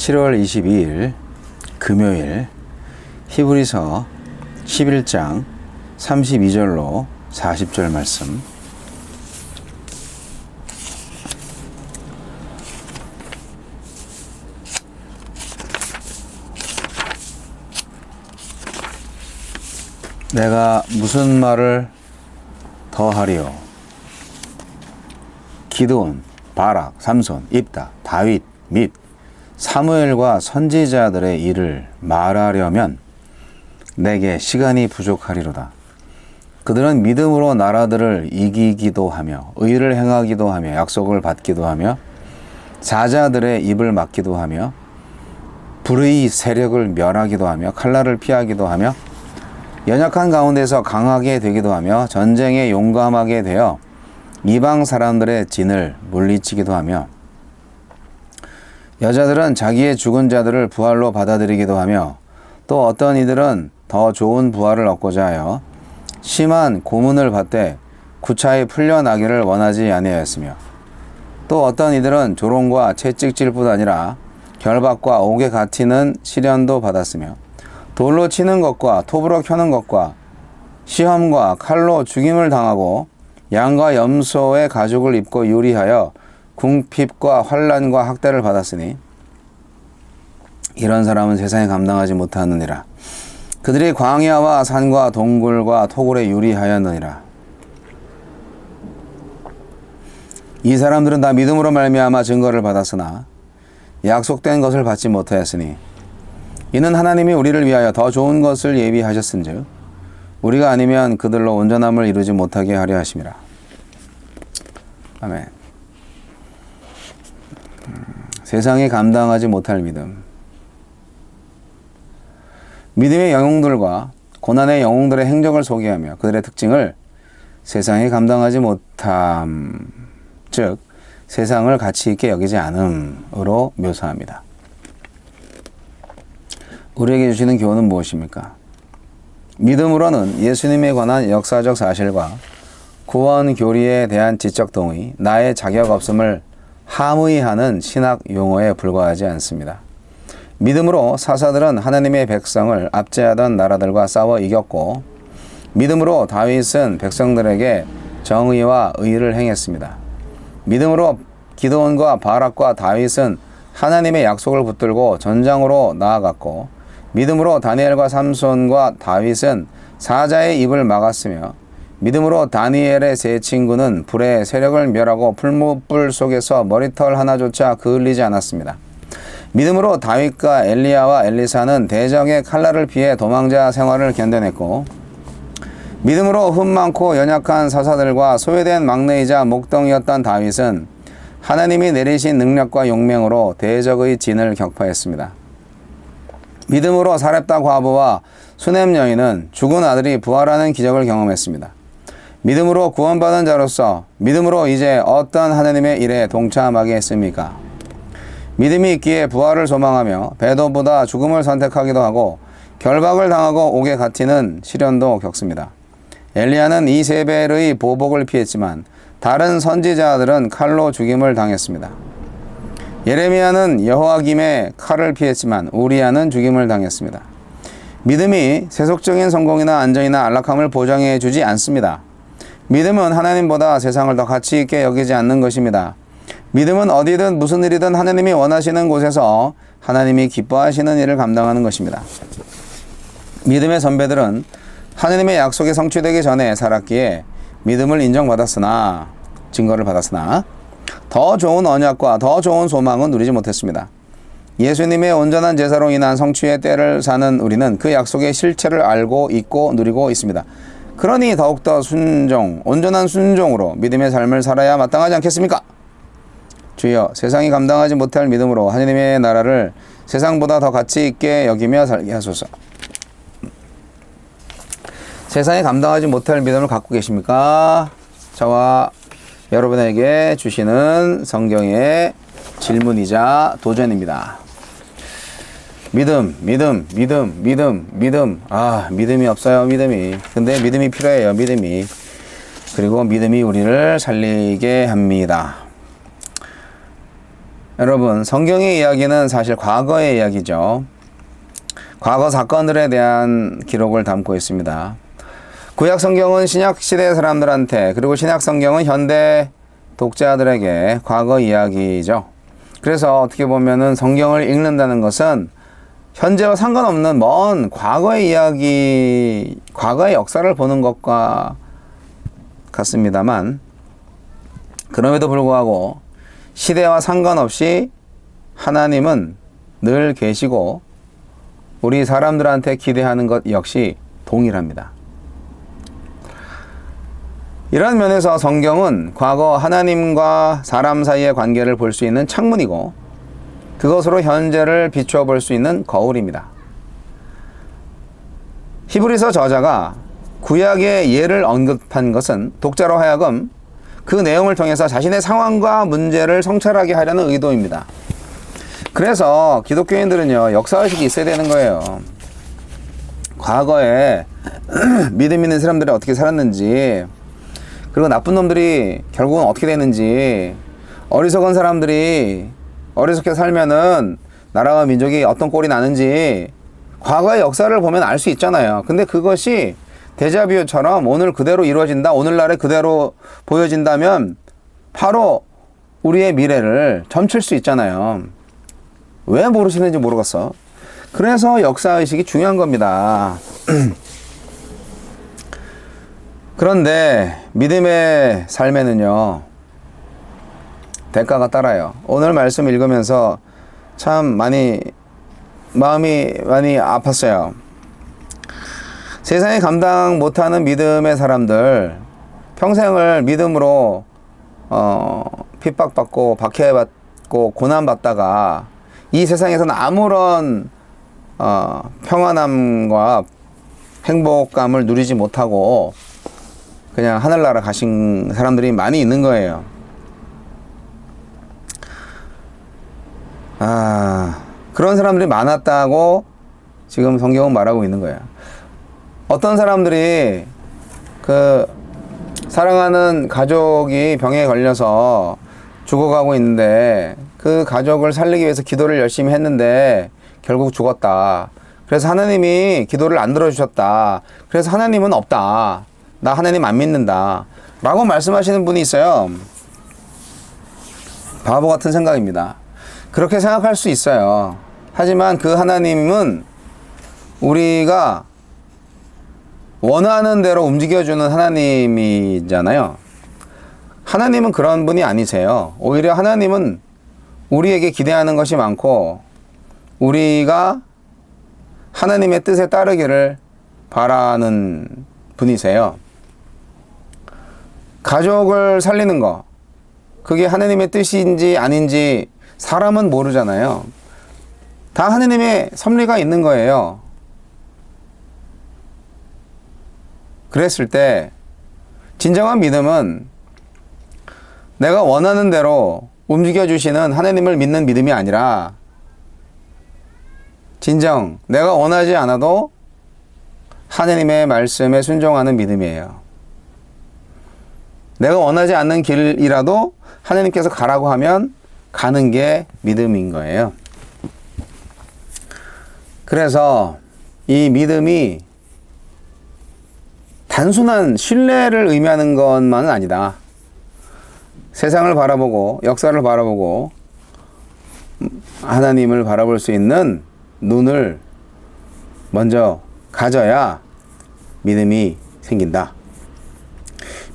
7월 22일 금요일 히브리서 11장 32절로 40절 말씀. 내가 무슨 말을 더하리요? 기드온, 바락, 삼손, 입다, 다윗 및 사무엘과 선지자들의 일을 말하려면 내게 시간이 부족하리로다. 그들은 믿음으로 나라들을 이기기도 하며 의를 행하기도 하며 약속을 받기도 하며 사자들의 입을 막기도 하며 불의 세력을 멸하기도 하며 칼날을 피하기도 하며 연약한 가운데서 강하게 되기도 하며 전쟁에 용감하게 되어 이방 사람들의 진을 물리치기도 하며 여자들은 자기의 죽은 자들을 부활로 받아들이기도 하며 또 어떤 이들은 더 좋은 부활을 얻고자 하여 심한 고문을 받되 구차히 풀려나기를 원하지 아니하였으며 또 어떤 이들은 조롱과 채찍질 뿐 아니라 결박과 옥에 갇히는 시련도 받았으며 돌로 치는 것과 톱으로 켜는 것과 시험과 칼로 죽임을 당하고 양과 염소의 가죽을 입고 유리하여 궁핍과 환난과 학대를 받았으니 이런 사람은 세상에 감당하지 못하느니라. 그들이 광야와 산과 동굴과 토굴에 유리하였느니라. 이 사람들은 다 믿음으로 말미암아 증거를 받았으나 약속된 것을 받지 못하였으니 이는 하나님이 우리를 위하여 더 좋은 것을 예비하셨은즉 우리가 아니면 그들로 온전함을 이루지 못하게 하려 하심이라. 아멘. 세상이 감당하지 못할 믿음. 믿음의 영웅들과 고난의 영웅들의 행적을 소개하며 그들의 특징을 세상이 감당하지 못함, 즉 세상을 가치 있게 여기지 않음으로 묘사합니다. 우리에게 주시는 교훈은 무엇입니까? 믿음으로는 예수님에 관한 역사적 사실과 구원 교리에 대한 지적 동의, 나의 자격 없음을 함의하는 신학 용어에 불과하지 않습니다. 믿음으로 사사들은 하나님의 백성을 압제하던 나라들과 싸워 이겼고 믿음으로 다윗은 백성들에게 정의와 의를 행했습니다. 믿음으로 기드온과 바락과 다윗은 하나님의 약속을 붙들고 전장으로 나아갔고 믿음으로 다니엘과 삼손과 다윗은 사자의 입을 막았으며 믿음으로 다니엘의 세 친구는 불의 세력을 멸하고 풀무불 속에서 머리털 하나조차 그을리지 않았습니다. 믿음으로 다윗과 엘리야와 엘리사는 대적의 칼날을 피해 도망자 생활을 견뎌냈고 믿음으로 흠 많고 연약한 사사들과 소외된 막내이자 목동이었던 다윗은 하나님이 내리신 능력과 용맹으로 대적의 진을 격파했습니다. 믿음으로 사렙다 과부와 수넴 여인은 죽은 아들이 부활하는 기적을 경험했습니다. 믿음으로 구원받은 자로서 믿음으로 이제 어떤 하나님의 일에 동참하게 했습니까? 믿음이 있기에 부활을 소망하며 배도보다 죽음을 선택하기도 하고 결박을 당하고 옥에 갇히는 시련도 겪습니다. 엘리야는 이세벨의 보복을 피했지만 다른 선지자들은 칼로 죽임을 당했습니다. 예레미야는 여호와김의 칼을 피했지만 우리야는 죽임을 당했습니다. 믿음이 세속적인 성공이나 안전이나 안락함을 보장해 주지 않습니다. 믿음은 하나님보다 세상을 더 가치 있게 여기지 않는 것입니다. 믿음은 어디든 무슨 일이든 하나님이 원하시는 곳에서 하나님이 기뻐하시는 일을 감당하는 것입니다. 믿음의 선배들은 하나님의 약속이 성취되기 전에 살았기에 믿음을 인정받았으나 증거를 받았으나 더 좋은 언약과 더 좋은 소망은 누리지 못했습니다. 예수님의 온전한 제사로 인한 성취의 때를 사는 우리는 그 약속의 실체를 알고 있고 누리고 있습니다. 그러니 더욱더 온전한 순종으로 믿음의 삶을 살아야 마땅하지 않겠습니까? 주여, 세상이 감당하지 못할 믿음으로 하나님의 나라를 세상보다 더 가치 있게 여기며 살게 하소서. 세상이 감당하지 못할 믿음을 갖고 계십니까? 저와 여러분에게 주시는 성경의 질문이자 도전입니다. 믿음. 믿음이 없어요, 믿음이. 근데 믿음이 필요해요, 믿음이. 그리고 믿음이 우리를 살리게 합니다. 여러분, 성경의 이야기는 사실 과거의 이야기죠. 과거 사건들에 대한 기록을 담고 있습니다. 구약 성경은 신약 시대 사람들한테, 그리고 신약 성경은 현대 독자들에게 과거 이야기죠. 그래서 어떻게 보면은 성경을 읽는다는 것은 현재와 상관없는 먼 과거의 이야기, 과거의 역사를 보는 것과 같습니다만, 그럼에도 불구하고 시대와 상관없이 하나님은 늘 계시고 우리 사람들한테 기대하는 것 역시 동일합니다. 이런 면에서 성경은 과거 하나님과 사람 사이의 관계를 볼 수 있는 창문이고, 그것으로 현재를 비추어 볼 수 있는 거울입니다. 히브리서 저자가 구약의 예를 언급한 것은 독자로 하여금 그 내용을 통해서 자신의 상황과 문제를 성찰하게 하려는 의도입니다. 그래서 기독교인들은요, 역사의식이 있어야 되는 거예요. 과거에 믿음 있는 사람들이 어떻게 살았는지, 그리고 나쁜 놈들이 결국은 어떻게 되는지, 어리석은 사람들이 어리석게 살면은 나라와 민족이 어떤 꼴이 나는지 과거의 역사를 보면 알 수 있잖아요. 근데 그것이 데자뷰처럼 오늘 그대로 이루어진다, 오늘날에 그대로 보여진다면 바로 우리의 미래를 점칠 수 있잖아요. 왜 모르시는지 모르겠어. 그래서 역사의식이 중요한 겁니다. 그런데 믿음의 삶에는요, 대가가 따라요. 오늘 말씀 읽으면서 참 마음이 많이 아팠어요. 세상에 감당 못하는 믿음의 사람들, 평생을 믿음으로 핍박받고 박해받고 고난받다가 이 세상에서는 아무런 평안함과 행복감을 누리지 못하고 그냥 하늘나라 가신 사람들이 많이 있는 거예요. 그런 사람들이 많았다고 지금 성경은 말하고 있는 거예요. 어떤 사람들이 사랑하는 가족이 병에 걸려서 죽어가고 있는데 그 가족을 살리기 위해서 기도를 열심히 했는데 결국 죽었다. 그래서 하나님이 기도를 안 들어주셨다. 그래서 하나님은 없다. 나 하나님 안 믿는다. 라고 말씀하시는 분이 있어요. 바보 같은 생각입니다. 그렇게 생각할 수 있어요. 하지만 그 하나님은 우리가 원하는 대로 움직여주는 하나님이잖아요. 하나님은 그런 분이 아니세요. 오히려 하나님은 우리에게 기대하는 것이 많고 우리가 하나님의 뜻에 따르기를 바라는 분이세요. 가족을 살리는 거, 그게 하나님의 뜻인지 아닌지 사람은 모르잖아요. 다 하나님의 섭리가 있는 거예요. 그랬을 때 진정한 믿음은 내가 원하는 대로 움직여주시는 하나님을 믿는 믿음이 아니라 진정 내가 원하지 않아도 하나님의 말씀에 순종하는 믿음이에요. 내가 원하지 않는 길이라도 하나님께서 가라고 하면 가는 게 믿음인 거예요. 그래서 이 믿음이 단순한 신뢰를 의미하는 것만은 아니다. 세상을 바라보고 역사를 바라보고 하나님을 바라볼 수 있는 눈을 먼저 가져야 믿음이 생긴다.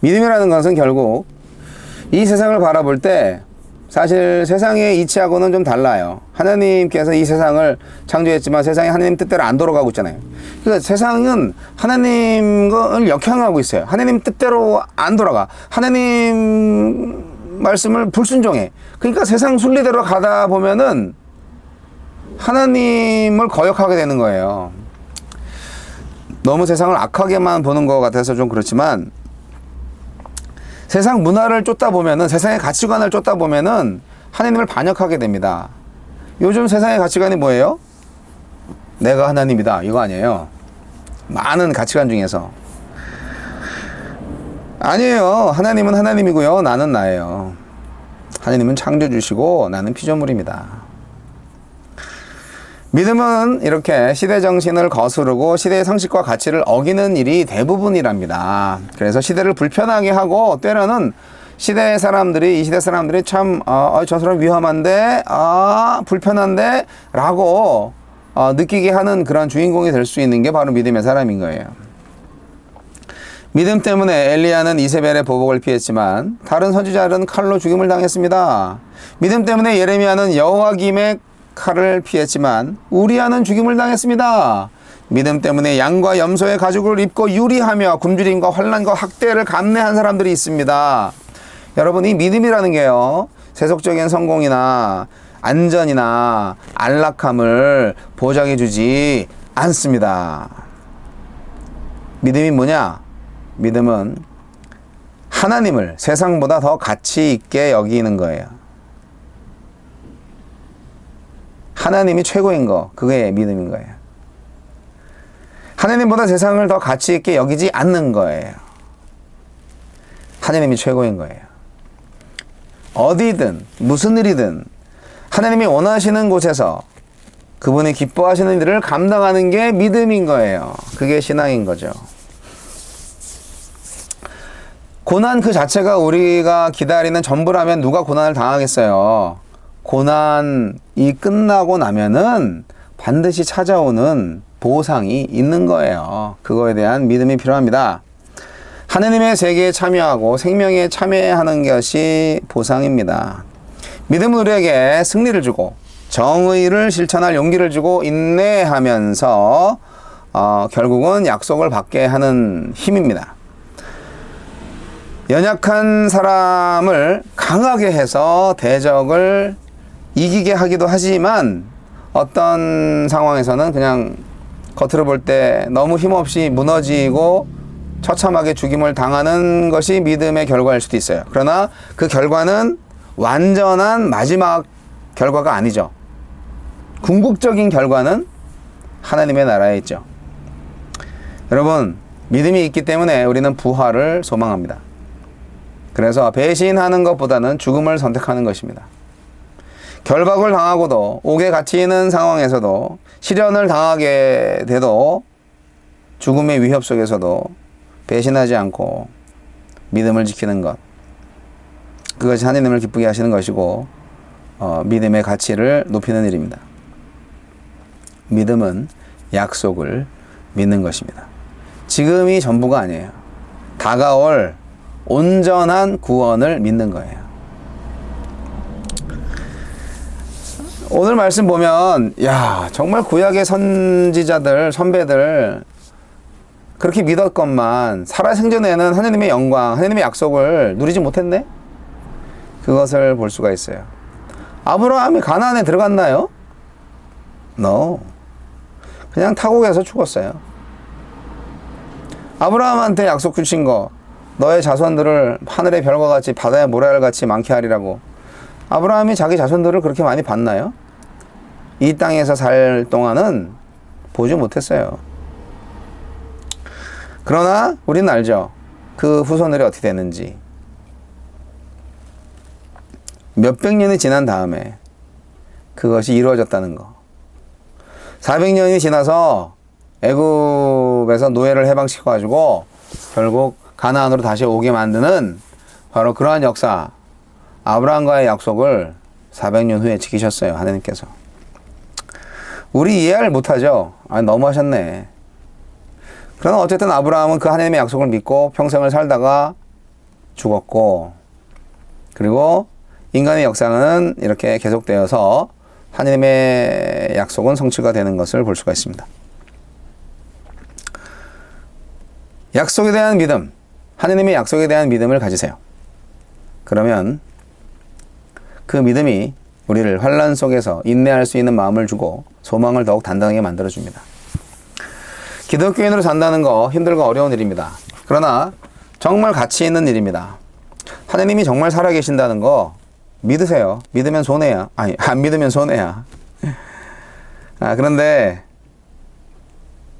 믿음이라는 것은 결국 이 세상을 바라볼 때 사실 세상의 이치하고는 좀 달라요. 하나님께서 이 세상을 창조했지만 세상이 하나님 뜻대로 안 돌아가고 있잖아요. 그러니까 세상은 하나님을 역행하고 있어요. 하나님 뜻대로 안 돌아가. 하나님 말씀을 불순종해. 그러니까 세상 순리대로 가다 보면은 하나님을 거역하게 되는 거예요. 너무 세상을 악하게만 보는 것 같아서 좀 그렇지만 세상 문화를 쫓다 보면은, 세상의 가치관을 쫓다 보면은 하나님을 반역하게 됩니다. 요즘 세상의 가치관이 뭐예요? 내가 하나님이다. 이거 아니에요. 많은 가치관 중에서. 아니에요. 하나님은 하나님이고요. 나는 나예요. 하느님은 창조주시고 나는 피조물입니다. 믿음은 이렇게 시대 정신을 거스르고 시대의 상식과 가치를 어기는 일이 대부분이랍니다. 그래서 시대를 불편하게 하고 때로는 이 시대 사람들이 참 저 사람 위험한데 불편한데 라고 느끼게 하는 그런 주인공이 될 수 있는 게 바로 믿음의 사람인 거예요. 믿음 때문에 엘리야는 이세벨의 보복을 피했지만 다른 선지자들은 칼로 죽임을 당했습니다. 믿음 때문에 예레미야는 여호와김의 칼을 피했지만 우리아는 죽임을 당했습니다. 믿음 때문에 양과 염소의 가죽을 입고 유리하며 굶주림과 환난과 학대를 감내한 사람들이 있습니다. 여러분, 이 믿음이라는 게요, 세속적인 성공이나 안전이나 안락함을 보장해 주지 않습니다. 믿음이 뭐냐? 믿음은 하나님을 세상보다 더 가치 있게 여기는 거예요. 하나님이 최고인 거, 그게 믿음인 거예요. 하나님보다 세상을 더 가치 있게 여기지 않는 거예요. 하나님이 최고인 거예요. 어디든 무슨 일이든 하나님이 원하시는 곳에서 그분이 기뻐하시는 일을 감당하는 게 믿음인 거예요. 그게 신앙인 거죠. 고난 그 자체가 우리가 기다리는 전부라면 누가 고난을 당하겠어요. 고난이 끝나고 나면은 반드시 찾아오는 보상이 있는 거예요. 그거에 대한 믿음이 필요합니다. 하느님의 세계에 참여하고 생명에 참여하는 것이 보상입니다. 믿음은 우리에게 승리를 주고 정의를 실천할 용기를 주고 인내하면서 결국은 약속을 받게 하는 힘입니다. 연약한 사람을 강하게 해서 대적을 이기게 하기도 하지만 어떤 상황에서는 그냥 겉으로 볼 때 너무 힘없이 무너지고 처참하게 죽임을 당하는 것이 믿음의 결과일 수도 있어요. 그러나 그 결과는 완전한 마지막 결과가 아니죠. 궁극적인 결과는 하나님의 나라에 있죠. 여러분, 믿음이 있기 때문에 우리는 부활을 소망합니다. 그래서 배신하는 것보다는 죽음을 선택하는 것입니다. 결박을 당하고도 옥에 갇히는 상황에서도 시련을 당하게 돼도 죽음의 위협 속에서도 배신하지 않고 믿음을 지키는 것, 그것이 하나님을 기쁘게 하시는 것이고 믿음의 가치를 높이는 일입니다. 믿음은 약속을 믿는 것입니다. 지금이 전부가 아니에요. 다가올 온전한 구원을 믿는 거예요. 오늘 말씀 보면 정말 구약의 선지자들, 선배들 그렇게 믿었건만 살아생전에는 하나님의 영광, 하나님의 약속을 누리지 못했네? 그것을 볼 수가 있어요. 아브라함이 가나안에 들어갔나요? No. 그냥 타국에서 죽었어요. 아브라함한테 약속 주신 거, 너의 자손들을 하늘의 별과 같이 바다의 모래알 같이 많게 하리라고. 아브라함이 자기 자손들을 그렇게 많이 봤나요? 이 땅에서 살 동안은 보지 못했어요. 그러나 우리는 알죠. 그 후손들이 어떻게 됐는지. 몇백 년이 지난 다음에 그것이 이루어졌다는 거. 400년이 지나서 애굽에서 노예를 해방시켜가지고 결국 가나안으로 다시 오게 만드는 바로 그러한 역사, 아브라함과의 약속을 400년 후에 지키셨어요. 하나님께서. 우리 이해를 못하죠. 너무하셨네. 그러나 어쨌든 아브라함은 그 하나님의 약속을 믿고 평생을 살다가 죽었고, 그리고 인간의 역사는 이렇게 계속되어서 하나님의 약속은 성취가 되는 것을 볼 수가 있습니다. 약속에 대한 믿음, 하나님의 약속에 대한 믿음을 가지세요. 그러면 그 믿음이 우리를 환난 속에서 인내할 수 있는 마음을 주고 소망을 더욱 단단하게 만들어줍니다. 기독교인으로 산다는 거 힘들고 어려운 일입니다. 그러나 정말 가치 있는 일입니다. 하나님이 정말 살아계신다는 거 믿으세요. 믿으면 손해야. 안 믿으면 손해야. 그런데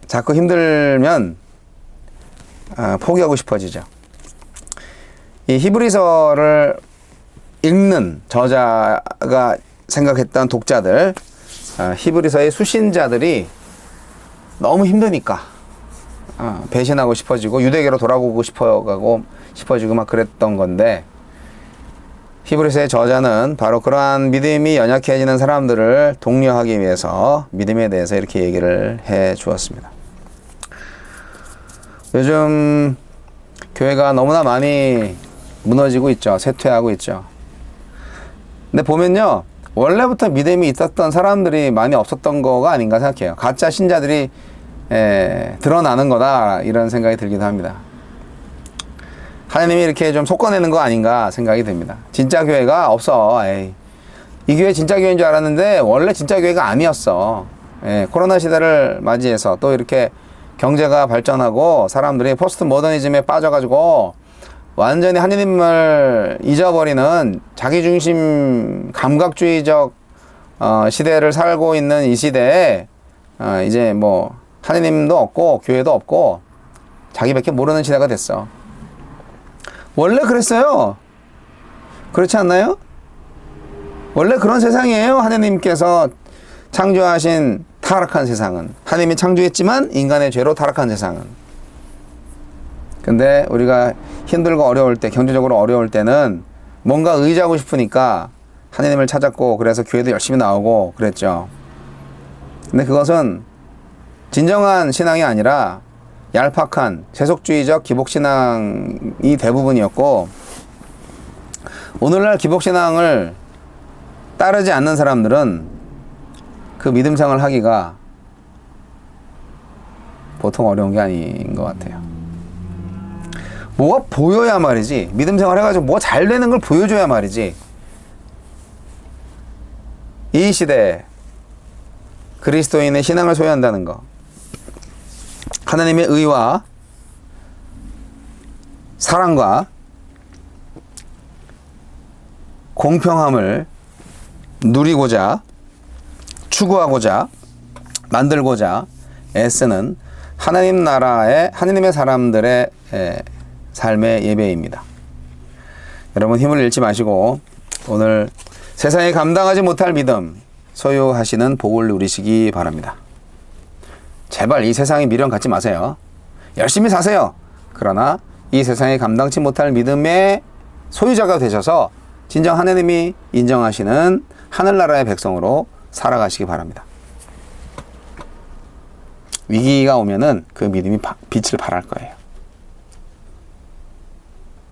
자꾸 힘들면 포기하고 싶어지죠. 이 히브리서를 읽는 저자가 생각했던 독자들, 히브리서의 수신자들이 너무 힘드니까 배신하고 싶어지고 유대계로 돌아오고 싶어지고 막 그랬던 건데, 히브리서의 저자는 바로 그러한 믿음이 연약해지는 사람들을 독려하기 위해서 믿음에 대해서 이렇게 얘기를 해 주었습니다. 요즘 교회가 너무나 많이 무너지고 있죠. 쇠퇴하고 있죠. 근데 보면요, 원래부터 믿음이 있었던 사람들이 많이 없었던 거가 아닌가 생각해요. 가짜 신자들이 드러나는 거다, 이런 생각이 들기도 합니다. 하나님이 이렇게 좀 솎아내는 거 아닌가 생각이 듭니다. 진짜 교회가 없어. 이 교회 진짜 교회인 줄 알았는데 원래 진짜 교회가 아니었어. 코로나 시대를 맞이해서 또 이렇게 경제가 발전하고 사람들이 포스트 모더니즘에 빠져가지고 완전히 하느님을 잊어버리는 자기중심 감각주의적 시대를 살고 있는 이 시대에 이제 뭐 하느님도 없고 교회도 없고 자기밖에 모르는 시대가 됐어. 원래 그랬어요. 그렇지 않나요? 원래 그런 세상이에요. 하느님께서 창조하신 타락한 세상은. 하느님이 창조했지만 인간의 죄로 타락한 세상은. 근데 우리가 힘들고 어려울 때, 경제적으로 어려울 때는 뭔가 의지하고 싶으니까 하느님을 찾았고, 그래서 교회도 열심히 나오고 그랬죠. 근데 그것은 진정한 신앙이 아니라 얄팍한 세속주의적 기복신앙이 대부분이었고, 오늘날 기복신앙을 따르지 않는 사람들은 그 믿음생활을 하기가 보통 어려운 게 아닌 것 같아요. 뭐가 보여야 말이지. 믿음생활 해가지고 뭐가 잘 되는 걸 보여줘야 말이지. 이 시대에 그리스도인의 신앙을 소유한다는 거, 하나님의 의와 사랑과 공평함을 누리고자, 추구하고자, 만들고자 애쓰는 하나님 나라의, 하나님의 사람들의 삶의 예배입니다. 여러분 힘을 잃지 마시고 오늘 세상에 감당하지 못할 믿음 소유하시는 복을 누리시기 바랍니다. 제발 이 세상에 미련 갖지 마세요. 열심히 사세요. 그러나 이 세상에 감당치 못할 믿음의 소유자가 되셔서 진정 하나님이 인정하시는 하늘나라의 백성으로 살아가시기 바랍니다. 위기가 오면은 그 믿음이 빛을 발할 거예요.